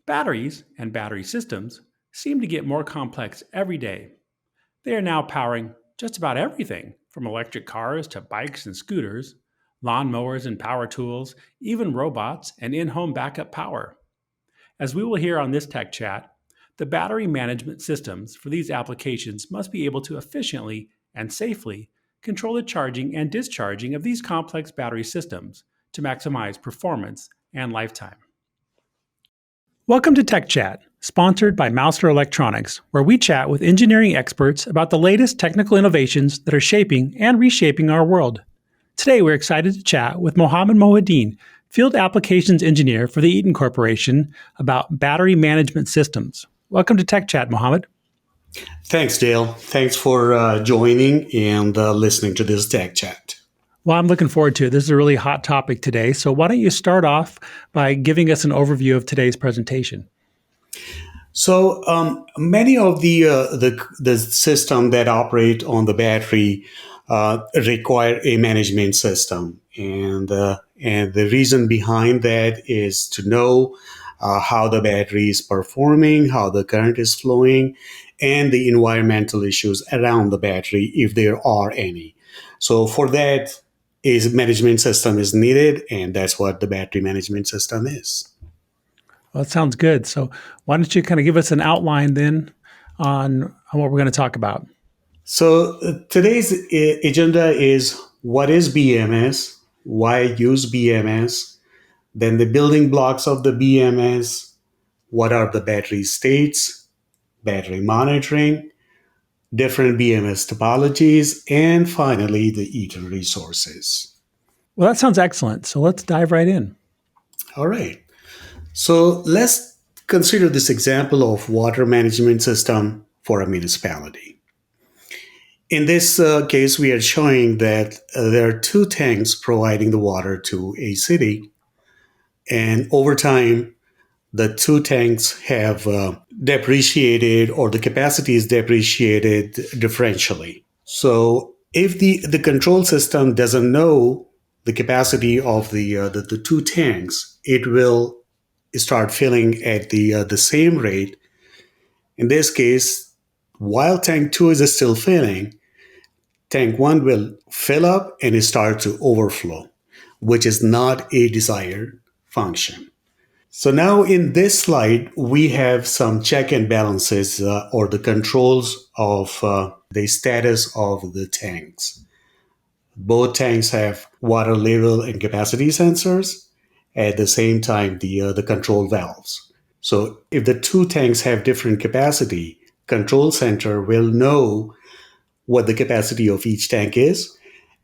Batteries and battery systems seem to get more complex every day. They are now powering just about everything from electric cars to bikes and scooters, lawnmowers and power tools, even robots and in home backup power. As we will hear on this tech chat, the battery management systems for these applications must be able to efficiently and safely control the charging and discharging of these complex battery systems to maximize performance and lifetime. Welcome to Tech Chat, sponsored by Mouser Electronics, where we chat with engineering experts about the latest technical innovations that are shaping and reshaping our world. Today, we're excited to chat with Mohammed Mohideen, Field Applications Engineer for the Eaton Corporation, about battery management systems. Welcome to Tech Chat, Mohammed. Thanks, Dale. Thanks for joining and listening to this Tech Chat. Well, I'm looking forward to it. This is a really hot topic today. So why don't you start off by giving us an overview of today's presentation? So many of the system that operate on the battery require a management system, and the reason behind that is to know how the battery is performing, how the current is flowing, and the environmental issues around the battery if there are any. So for that, is management system is needed, and that's what the battery management system is. Well, that sounds good. So why don't you kind of give us an outline then on what we're going to talk about? So today's agenda is what is BMS, why use BMS, then the building blocks of the BMS, what are the battery states, battery monitoring, different BMS topologies, and finally the Eaton resources. Well, that sounds excellent. So let's dive right in. All right. So let's consider this example of water management system for a municipality. In this case, we are showing that there are two tanks providing the water to a city. And over time, the two tanks have depreciated, or the capacity is depreciated differentially. So if the control system doesn't know the capacity of the two tanks, it will start filling at the same rate. In this case, while tank 2 is still filling, tank 1 will fill up and start to overflow, which is not a desired function. So now in this slide, we have some check and balances or the controls of the status of the tanks. Both tanks have water level and capacity sensors. At the same time, the control valves. So if the two tanks have different capacity, control center will know what the capacity of each tank is.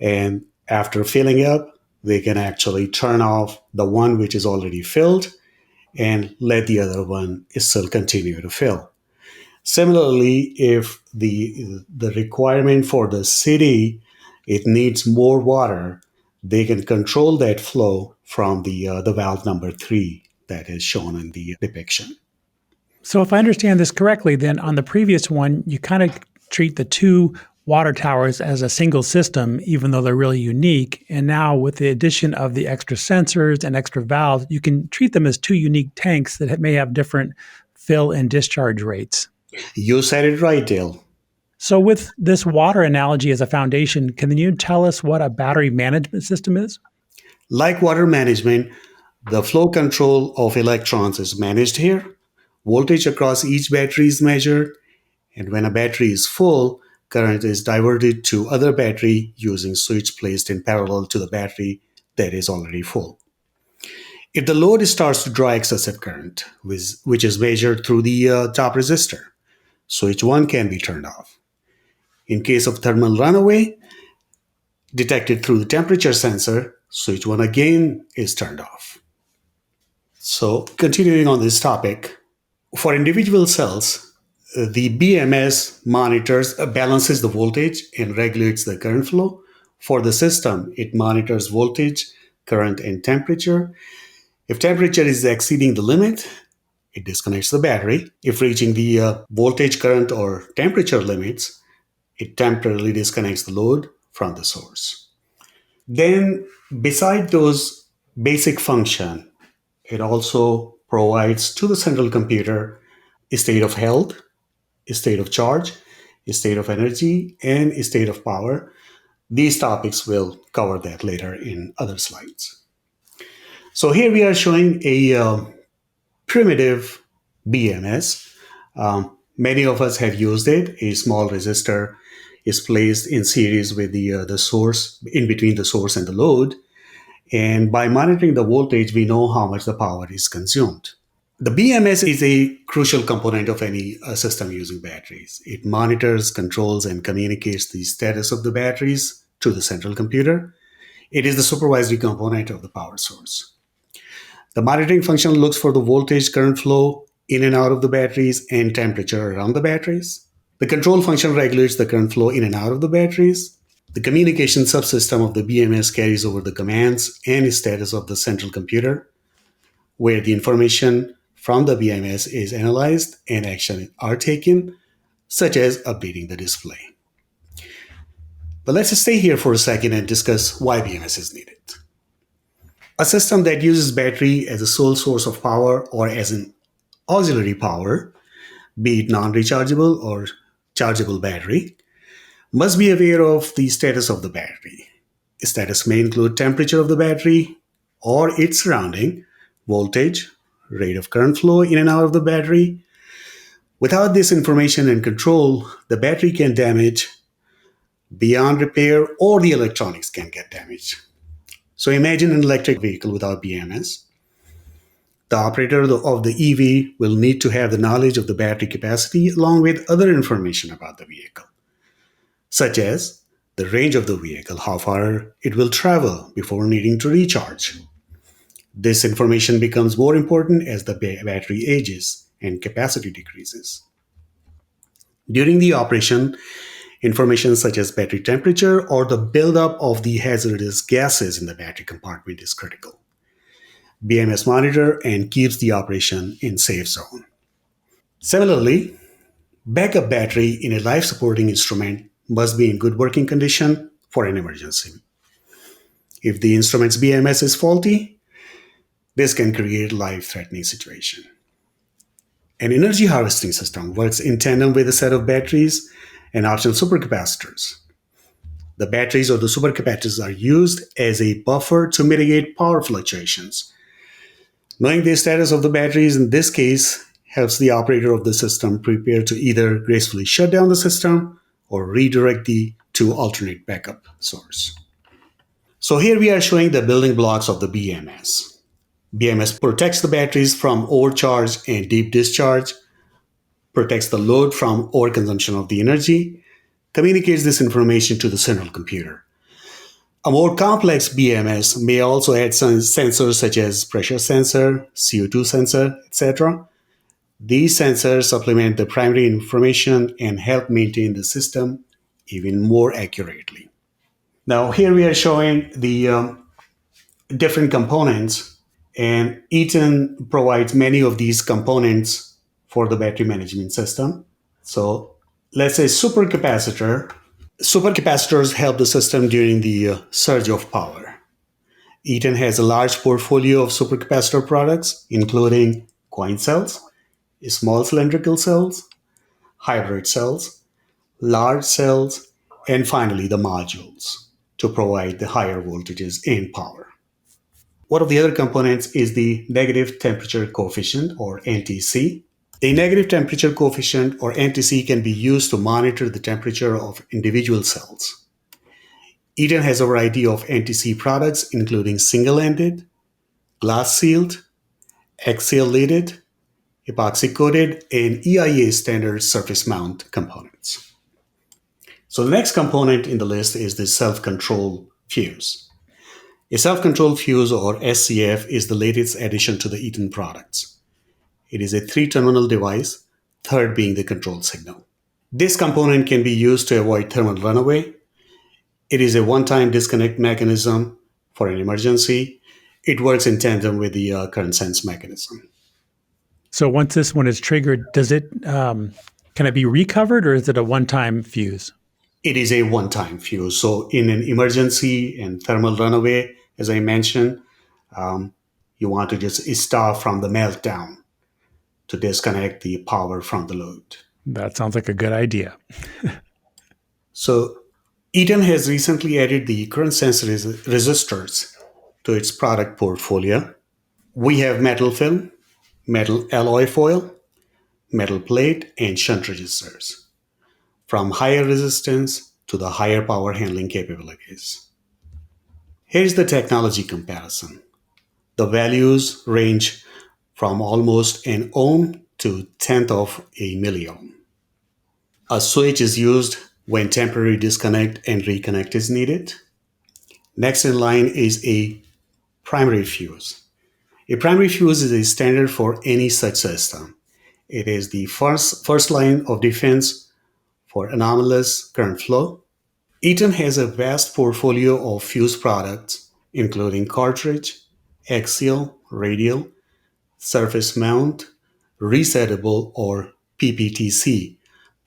And after filling up, they can actually turn off the one which is already filled and let the other one still continue to fill. Similarly, if the requirement for the city, it needs more water, they can control that flow from the valve number 3 that is shown in the depiction. So if I understand this correctly, then on the previous one, you kind of treat the two water towers as a single system, even though they're really unique. And now with the addition of the extra sensors and extra valves, you can treat them as two unique tanks that may have different fill and discharge rates. You said it right, Dale. So with this water analogy as a foundation, can you tell us what a battery management system is? Like water management, the flow control of electrons is managed here. Voltage across each battery is measured. And when a battery is full, current is diverted to other battery using switch placed in parallel to the battery that is already full. If the load starts to draw excessive current, which is measured through the top resistor, switch 1 can be turned off. In case of thermal runaway, detected through the temperature sensor, switch 1 again is turned off. So continuing on this topic, for individual cells, the BMS monitors balances the voltage and regulates the current flow. For the system, it monitors voltage, current, and temperature. If temperature is exceeding the limit, it disconnects the battery. If reaching the voltage, current, or temperature limits, it temporarily disconnects the load from the source. Then, beside those basic function, it also provides to the central computer a state of health, a state of charge, a state of energy, and a state of power. These topics will cover that later in other slides. So here we are showing a primitive BMS. Many of us have used it. A small resistor is placed in series with the source, in between the source and the load. And by monitoring the voltage, we know how much the power is consumed. The BMS is a crucial component of any system using batteries. It monitors, controls, and communicates the status of the batteries to the central computer. It is the supervisory component of the power source. The monitoring function looks for the voltage, current flow in and out of the batteries, and temperature around the batteries. The control function regulates the current flow in and out of the batteries. The communication subsystem of the BMS carries over the commands and status of the central computer, where the information from the BMS is analyzed and actions are taken, such as updating the display. But let's stay here for a second and discuss why BMS is needed. A system that uses battery as a sole source of power or as an auxiliary power, be it non-rechargeable or chargeable battery, must be aware of the status of the battery. Status may include temperature of the battery or its surrounding, voltage, rate of current flow in and out of the battery. Without this information and control, the battery can damage beyond repair or the electronics can get damaged. So imagine an electric vehicle without BMS. The operator of the EV will need to have the knowledge of the battery capacity along with other information about the vehicle, such as the range of the vehicle, how far it will travel before needing to recharge. This information becomes more important as the battery ages and capacity decreases. During the operation, information such as battery temperature or the buildup of the hazardous gases in the battery compartment is critical. BMS monitor and keeps the operation in safe zone. Similarly, backup battery in a life-supporting instrument must be in good working condition for an emergency. If the instrument's BMS is faulty, this can create a life-threatening situation. An energy harvesting system works in tandem with a set of batteries and optional supercapacitors. The batteries or the supercapacitors are used as a buffer to mitigate power fluctuations. Knowing the status of the batteries in this case helps the operator of the system prepare to either gracefully shut down the system or redirect to alternate backup source. So here we are showing the building blocks of the BMS. BMS protects the batteries from overcharge and deep discharge, protects the load from overconsumption of the energy, communicates this information to the central computer. A more complex BMS may also add some sensors such as pressure sensor, CO2 sensor, etc. These sensors supplement the primary information and help maintain the system even more accurately. Now here we are showing the different components, and Eaton provides many of these components for the battery management system. So let's say supercapacitor. Supercapacitors help the system during the surge of power. Eaton has a large portfolio of supercapacitor products, including coin cells, small cylindrical cells, hybrid cells, large cells, and finally the modules to provide the higher voltages and power. One of the other components is the negative temperature coefficient, or NTC. A negative temperature coefficient, or NTC, can be used to monitor the temperature of individual cells. Eaton has a variety of NTC products, including single-ended, glass-sealed, axial-leaded, epoxy-coated, and EIA standard surface mount components. So the next component in the list is the self-control fuse. A self-control fuse, or SCF, is the latest addition to the Eaton products. It is a 3-terminal device, third being the control signal. This component can be used to avoid thermal runaway. It is a one-time disconnect mechanism for an emergency. It works in tandem with the current sense mechanism. So once this one is triggered, does it can it be recovered, or is it a one-time fuse? It is a one-time fuse. So in an emergency and thermal runaway, as I mentioned, you want to just stop from the meltdown to disconnect the power from the load. That sounds like a good idea. So Eaton has recently added the current sense resistors to its product portfolio. We have metal film, metal alloy foil, metal plate, and shunt resistors, from higher resistance to the higher power handling capabilities. Here's the technology comparison. The values range from almost an ohm to tenth of a milliohm. A switch is used when temporary disconnect and reconnect is needed. Next in line is a primary fuse. A primary fuse is a standard for any such system. It is the first line of defense for anomalous current flow. Eaton has a vast portfolio of fuse products, including cartridge, axial, radial, surface mount, resettable, or PPTC,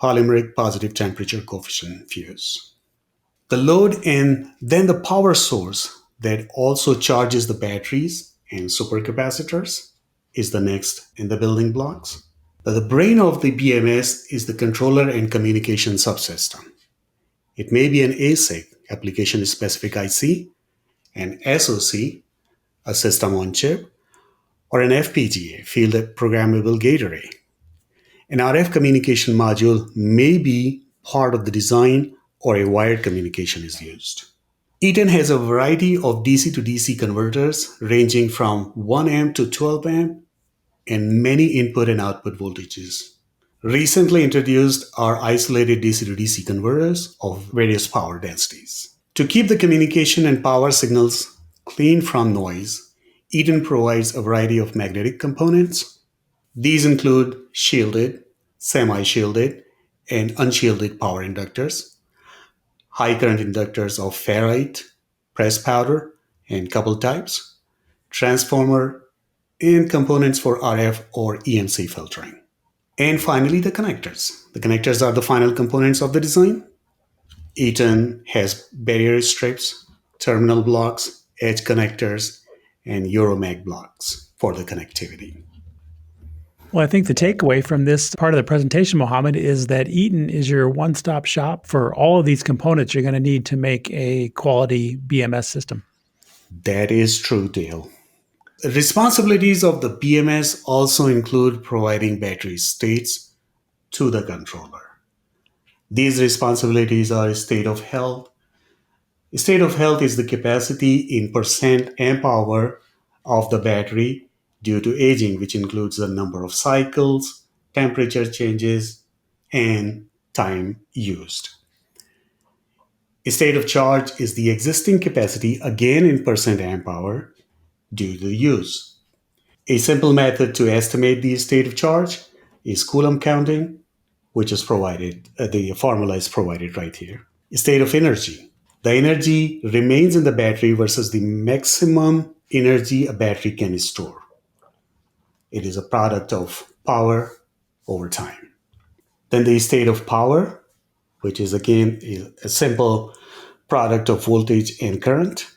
polymeric positive temperature coefficient fuse. The load and then the power source that also charges the batteries and supercapacitors is the next in the building blocks. The brain of the BMS is the controller and communication subsystem. It may be an ASIC, application specific IC, an SoC, a system on chip, or an FPGA, field programmable gate array. An RF communication module may be part of the design, or a wired communication is used. Eaton has a variety of DC to DC converters ranging from 1 amp to 12 amp and many input and output voltages. Recently introduced are isolated DC to DC converters of various power densities. To keep the communication and power signals clean from noise, Eaton provides a variety of magnetic components. These include shielded, semi-shielded, and unshielded power inductors, high current inductors of ferrite, press powder, and coupled types, transformer, and components for RF or EMC filtering. And finally, the connectors. The connectors are the final components of the design. Eaton has barrier strips, terminal blocks, edge connectors, and Euromag blocks for the connectivity. Well, I think the takeaway from this part of the presentation, Mohammed, is that Eaton is your one-stop shop for all of these components you're going to need to make a quality BMS system. That is true, Dale. The responsibilities of the BMS also include providing battery states to the controller. These responsibilities are state of health. State of health is the capacity in percent amp hour of the battery due to aging, which includes the number of cycles, temperature changes, and time used. A state of charge is the existing capacity, again in percent amp hour, due to use. A simple method to estimate the state of charge is Coulomb counting, which is provided, the formula is provided right here. State of energy. The energy remains in the battery versus the maximum energy a battery can store. It is a product of power over time. Then the state of power, which is again a simple product of voltage and current.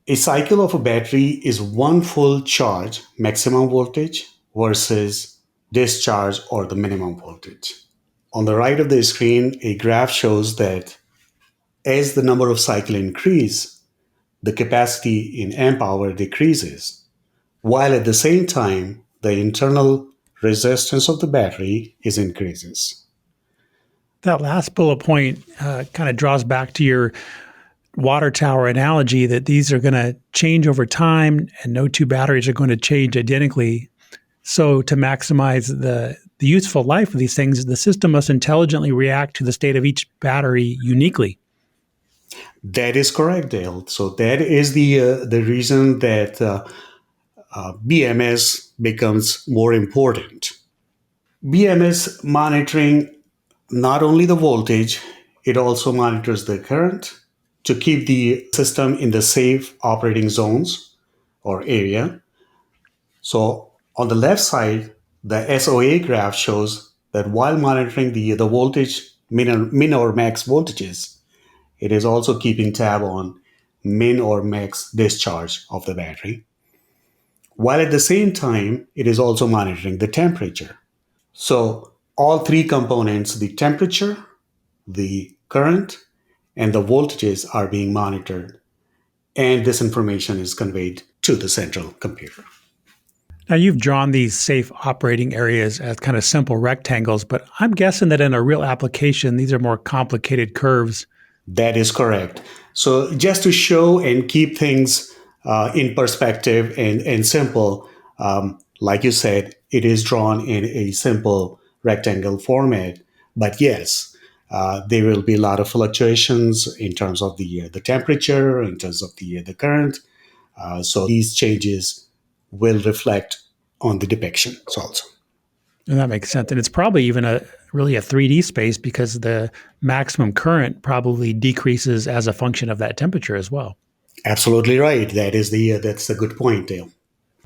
A cycle of a battery is one full charge, maximum voltage, versus discharge or the minimum voltage. On the right of the screen, a graph shows that as the number of cycles increase, the capacity in amp hour decreases, while at the same time, the internal resistance of the battery is increases. That last bullet point kind of draws back to your water tower analogy that these are going to change over time and no two batteries are going to change identically. So to maximize the useful life of these things, the system must intelligently react to the state of each battery uniquely. That is correct, Dale. So that is the reason that BMS becomes more important. BMS monitoring not only the voltage, it also monitors the current to keep the system in the safe operating zones or area. So on the left side, the SOA graph shows that while monitoring the voltage, min or max voltages, it is also keeping tab on min or max discharge of the battery. while at the same time, it is also monitoring the temperature. So all three components, the temperature, the current, and the voltages are being monitored, and this information is conveyed to the central computer. Now, you've drawn these safe operating areas as kind of simple rectangles, but I'm guessing that in a real application, these are more complicated curves. That is correct. So just to show and keep things in perspective and simple, like you said, it is drawn in a simple rectangle format. But yes, there will be a lot of fluctuations in terms of the temperature, in terms of the current. So these changes will reflect on the depictions also. And that makes sense. And it's probably even really a 3D space because the maximum current probably decreases as a function of that temperature as well. Absolutely right. That's a good point, Dale.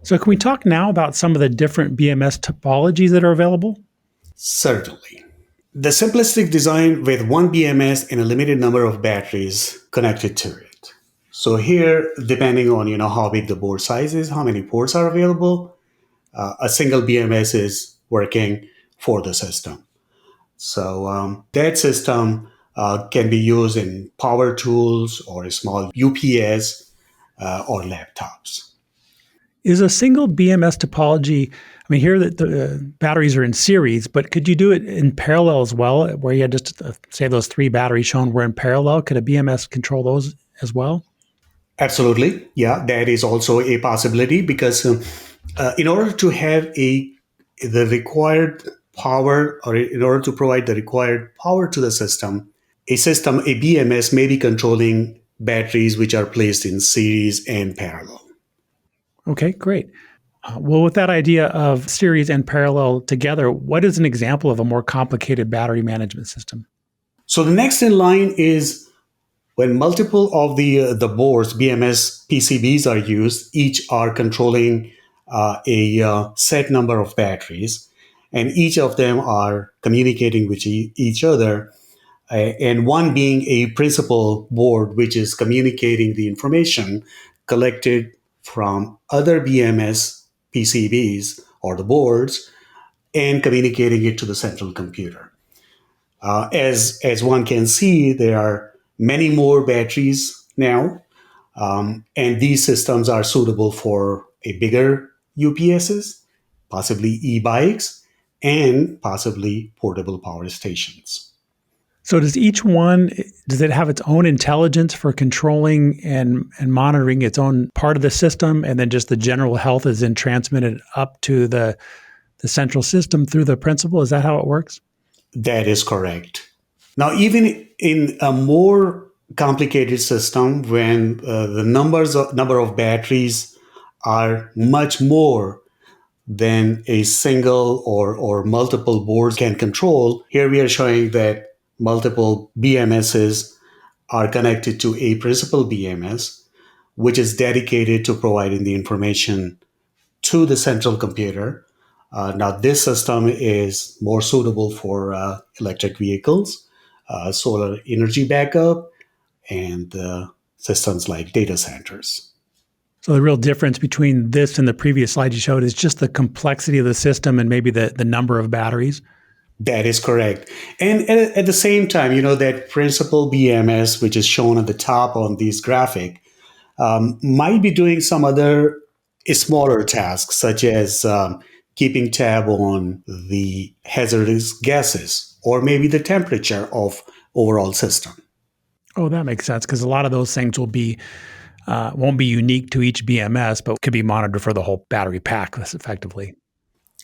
So can we talk now about some of the different BMS topologies that are available? Certainly. The simplistic design with one BMS and a limited number of batteries connected to it. So here, depending on how big the board size is, how many ports are available, a single BMS is working for the system. So that system can be used in power tools or a small UPS or laptops. Is a single BMS topology, I mean, here that the batteries are in series, but could you do it in parallel as well, where you had just, say, those three batteries shown were in parallel? Could a BMS control those as well? Absolutely. Yeah, that is also a possibility because in order to have the required power, or in order to provide the required power to the system, a BMS may be controlling batteries which are placed in series and parallel. Okay, great. Well, with that idea of series and parallel together, what is an example of a more complicated battery management system? So the next in line is when multiple of the boards, BMS PCBs are used, each are controlling a set number of batteries, and each of them are communicating with each other, and one being a principal board, which is communicating the information collected from other BMS PCBs or the boards and communicating it to the central computer. As one can see, there are many more batteries now, and these systems are suitable for a bigger UPSs, possibly e-bikes, and possibly portable power stations. So does does it have its own intelligence for controlling and monitoring its own part of the system, and then just the general health is then transmitted up to the central system through the principal? Is that how it works? That is correct. Now, even in a more complicated system, when the number of batteries are much more than a single or multiple boards can control, here we are showing that multiple BMSs are connected to a principal BMS, which is dedicated to providing the information to the central computer. Now, this system is more suitable for electric vehicles, solar energy backup, and systems like data centers. So the real difference between this and the previous slide you showed is just the complexity of the system and maybe the number of batteries. That is correct. And at the same time, that principal BMS, which is shown at the top on this graphic, might be doing some other smaller tasks, such as keeping tab on the hazardous gases or maybe the temperature of overall system. Oh, that makes sense, because a lot of those things won't be unique to each BMS, but could be monitored for the whole battery pack effectively.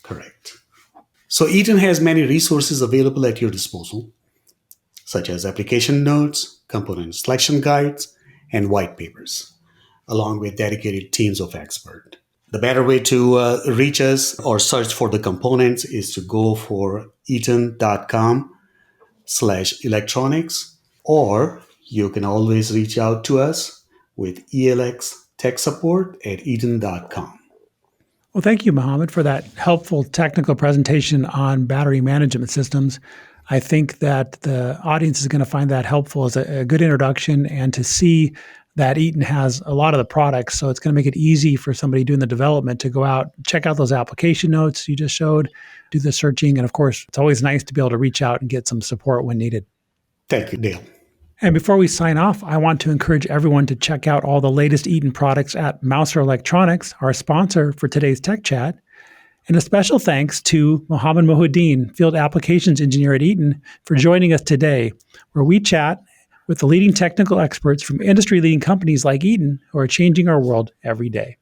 Correct. So Eaton has many resources available at your disposal, such as application notes, component selection guides, and white papers, along with dedicated teams of experts. The better way to reach us or search for the components is to go for eaton.com/electronics, or you can always reach out to us with ELX tech support at eaton.com. Well, thank you, Mohammed, for that helpful technical presentation on battery management systems. I think that the audience is going to find that helpful as a good introduction and to see that Eaton has a lot of the products. So it's going to make it easy for somebody doing the development to go out, check out those application notes you just showed, do the searching. And of course, it's always nice to be able to reach out and get some support when needed. Thank you, Dale. And before we sign off, I want to encourage everyone to check out all the latest Eaton products at Mouser Electronics, our sponsor for today's Tech Chat. And a special thanks to Mohammed Mohuddin, Field Applications Engineer at Eaton, for joining us today, where we chat with the leading technical experts from industry-leading companies like Eaton who are changing our world every day.